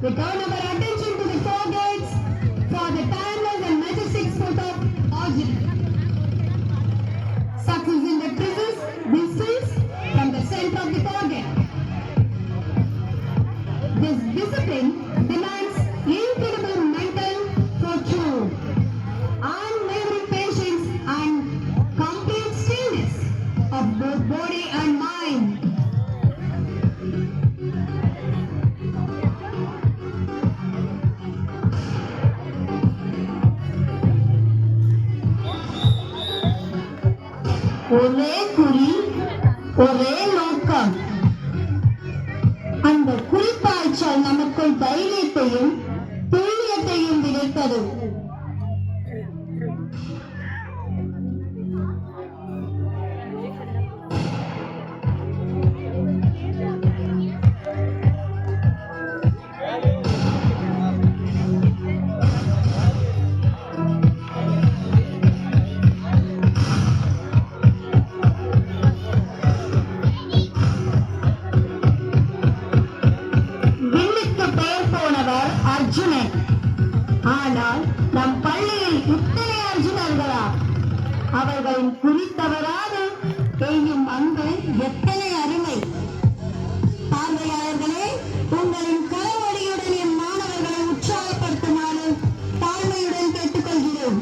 We turn our attention to the targets for the timeless and majestic sport of archery. Success in the distance from the center of the target. This discipline demands incredible mental fortitude, unwavering patience, and complete stillness of both body and mind. ஒரே குறி, ஒரே நோக்கம். அந்த குறிப்பாய்ச்சல் நமக்குள் தைரியத்தையும் துல்லியத்தையும் விதைத்தது. அர்ஜுனன். ஆனால் நம் பள்ளியில் இத்தனை அர்ஜுனர்களா? அவர்களின் குறித்தவராது பெய்யும் அன்பு எத்தனை அருமை! பார்வையாளர்களே, உங்களின் களவடியுடன் என் மாணவர்களை உற்சாகப்படுத்துமாறு தாழ்மையுடன் கேட்டுக்கொள்கிறோம்.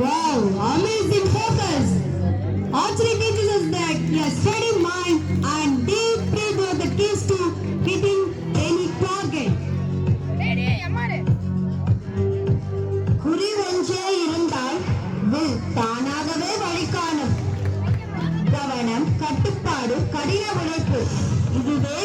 Wow, amazing focus! Archery teaches us that a steady mind and deep breath are the keys to hitting any target. குறி ஒன்றே இருந்தால் வில் தானாகவே வழிகாணும். கவனம், கட்டுப்பாடு, கடின உழைப்பு, இதுவே